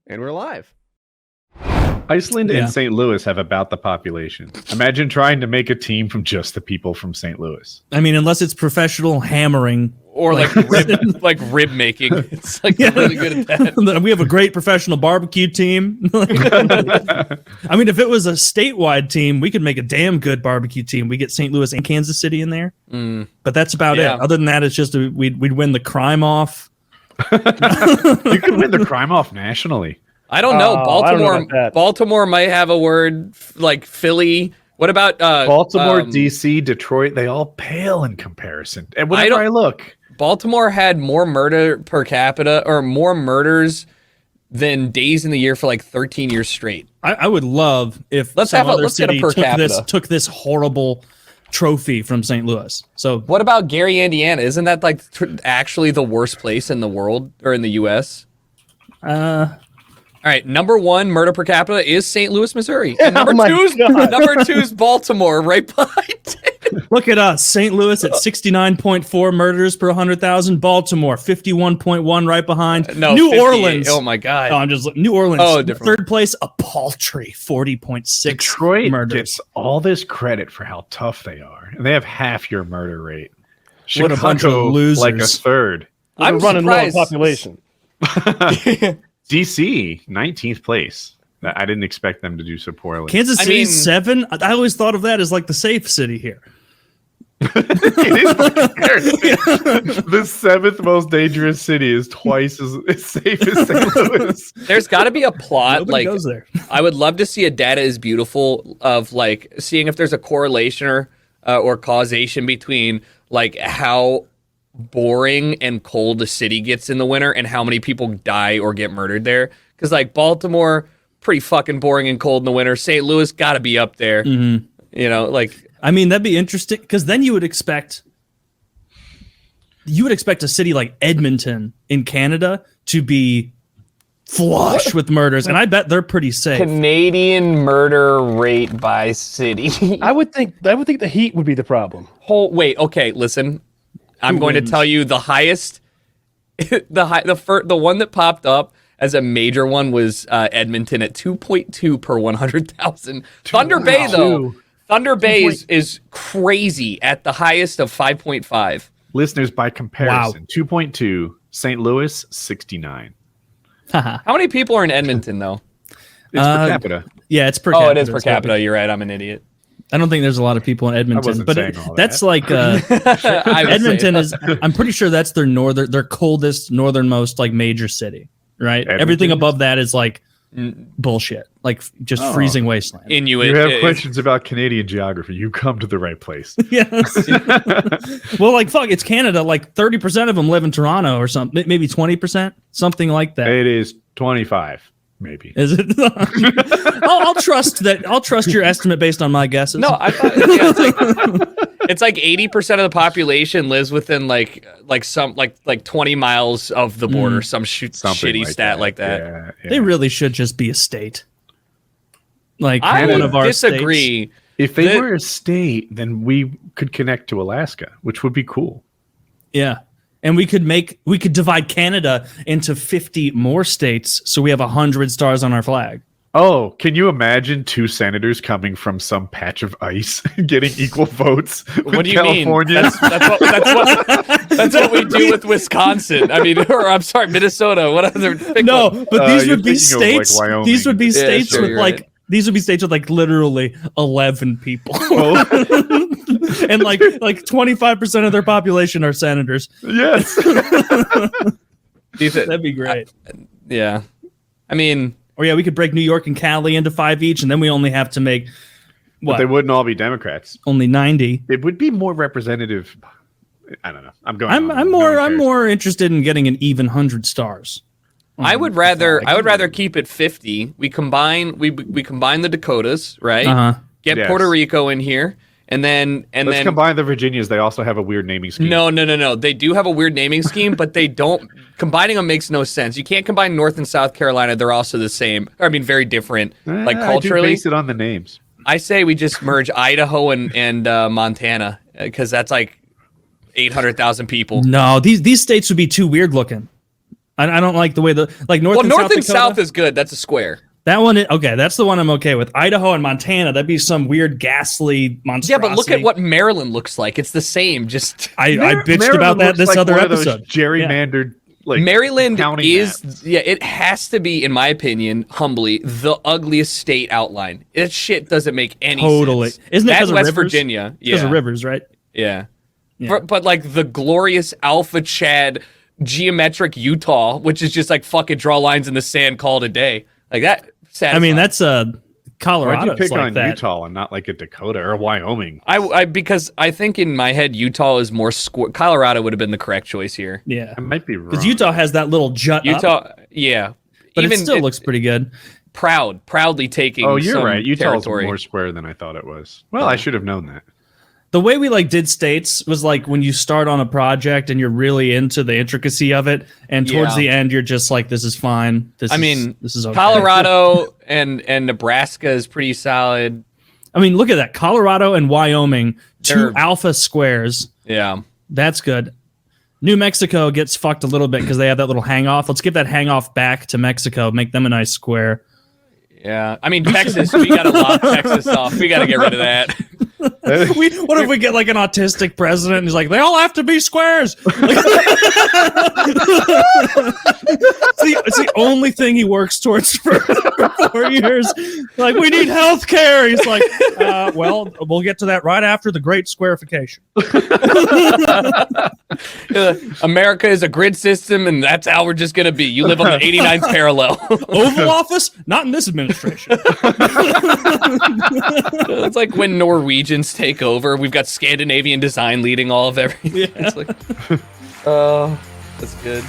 And we're live. Iceland and St. Louis have about the population. Imagine trying to make a team from just the people from St. Louis. I mean, unless it's professional hammering. Or like rib making. It's like really good at that. We have a great professional barbecue team. I mean, if it was a statewide team, we could make a damn good barbecue team. We get St. Louis and Kansas City in there. But that's about it. Other than that, it's just we'd win the crime off. You could win the crime off nationally. I don't know. Baltimore might have a word like Philly. What about Baltimore, DC, Detroit? They all pale in comparison. And whenever I look, Baltimore had more murder per capita or more murders than days in the year for like 13 years straight. I would love if let's get a per capita. Took this horrible trophy from St. Louis. So what about Gary, Indiana? Isn't that like actually the worst place in the world or in the U.S.? All right, number 1 murder per capita is St. Louis, Missouri. And number two is Baltimore, right behind it. Look at us, St. Louis at 69.4 murders per 100,000. Baltimore 51.1, right behind. New Orleans. Oh my God. Oh, I'm just New Orleans. Oh, different. Third place, a paltry 40.6. Detroit murders. Gets all this credit for how tough they are, and they have half your murder rate. What a bunch of losers! Like a third. I'm running low on population. DC, 19th place. I didn't expect them to do so poorly. Kansas City, 7. I always thought of that as like the safe city here. It is the 7th most dangerous city is twice as safe as St. Louis. There's got to be a plot. Nobody like goes there. I would love to see a data is beautiful of like seeing if there's a correlation or causation between like how boring and cold the city gets in the winter and how many people die or get murdered there. Because like Baltimore, pretty fucking boring and cold in the winter. St. Louis got to be up there. Mm-hmm. You know, like I mean, that'd be interesting because then you would expect a city like Edmonton in Canada to be flush with murders, and I bet they're pretty safe. Canadian murder rate by city. I would think the heat would be the problem. Wait, okay, listen. I'm going to tell you the highest, the one that popped up as a major one was Edmonton at 2.2 per 100,000. Thunder Bay though, Thunder Bay is crazy at the highest of 5.5. Listeners, by comparison, 2.2. St. Louis, 69. How many people are in Edmonton though? It's per capita. Yeah, it's per capita. Oh, it is per capita. You're right. I'm an idiot. I don't think there's a lot of people in Edmonton, but that's like Edmonton is. I'm pretty sure that's their coldest, northernmost like major city, right? Edmonton? Everything above that is like bullshit, like just freezing wasteland. Inuit. You have questions about Canadian geography? You come to the right place. Yes. Well, like fuck, it's Canada. Like 30% of them live in Toronto or something, maybe 20%, something like that. It is 25. Maybe. Is it? I'll trust that. I'll trust your estimate based on my guesses. No, I thought it's like 80% of the population lives within like 20 miles of the border. Some shitty like stat like that. Yeah. They really should just be a state. Like I one of our disagree. States. If they were a state, then we could connect to Alaska, which would be cool. Yeah. And we could divide Canada into 50 more states, so we have 100 stars on our flag. Oh, can you imagine 2 senators coming from some patch of ice getting equal votes? What do you California? mean? That's what we do with Wisconsin. I mean, or I'm sorry, Minnesota. What other? No, but these would be states. Like these would be states sure, with like. Right. These would be states with like literally 11 people. And like 25% of their population are senators. Yes. That'd be great. Yeah. I mean, or yeah, we could break New York and Cali into 5 each, and then we only have to make what? But they wouldn't all be Democrats. Only 90. It would be more representative. I don't know. I'm more interested in getting an even 100 stars. I would rather keep it 50. We combine the Dakotas, right? Uh-huh. Get Puerto Rico in here, and then let's combine the Virginias. They also have a weird naming scheme. No. They do have a weird naming scheme, but they don't. Combining them makes no sense. You can't combine North and South Carolina. They're also the same. I mean, very different, like culturally. I do base it on the names. I say we just merge Idaho and Montana because that's like 800,000 people. No, these states would be too weird looking. I don't like the way north. Well, and north South and Dakota, south is good. That's a square. that one. Okay, that's the one I'm okay with. Idaho and Montana, that'd be some weird ghastly monstrosity. Yeah, but look at what Maryland looks like. It's the same. Just I bitched Maryland about that looks this like other one of those episode. gerrymandered. Like, Maryland county is, maps. yeah, it has to be, in my opinion, humbly, the ugliest state outline. That shit doesn't make any Totally. sense. Isn't it That's because of West rivers? Virginia. Because Yeah. of rivers, right? Yeah. Yeah. But like the glorious Alpha Chad geometric Utah, which is just like fucking draw lines in the sand, call it a day. Like that. I mean, that's Why'd you Colorado. pick like on that. Utah and not like a Dakota or Wyoming? Because I think in my head Utah is more square. Colorado would have been the correct choice here. Yeah, I might be wrong. because Utah has that little jut Utah, up, yeah, but even it still looks pretty good. proudly taking. Oh, you're some right. Utah's territory. more square than I thought it was. Well, I should have known that. The way we did states was like when you start on a project and you're really into the intricacy of it, and towards Yeah. the end you're just like, this is fine. This is okay. Colorado and Nebraska is pretty solid. I mean, look at that. Colorado and Wyoming, two They're- alpha squares. Yeah. That's good. New Mexico gets fucked a little bit because they have that little hang off. Let's give that hang off back to Mexico. Make them a nice square. Yeah. I mean, Texas, we got to lock Texas off. We got to get rid of that. What if we get like an autistic president and he's like, they all have to be squares? It's the only thing he works towards for 4 years. Like, we need health care. He's like, well, we'll get to that right after the great squarification. America is a grid system, and that's how we're just going to be. You live on the 89th parallel. Oval Office? Not in this administration. It's like when Norwegians take over. We've got Scandinavian design leading all of everything. Yeah. It's like, oh, that's good.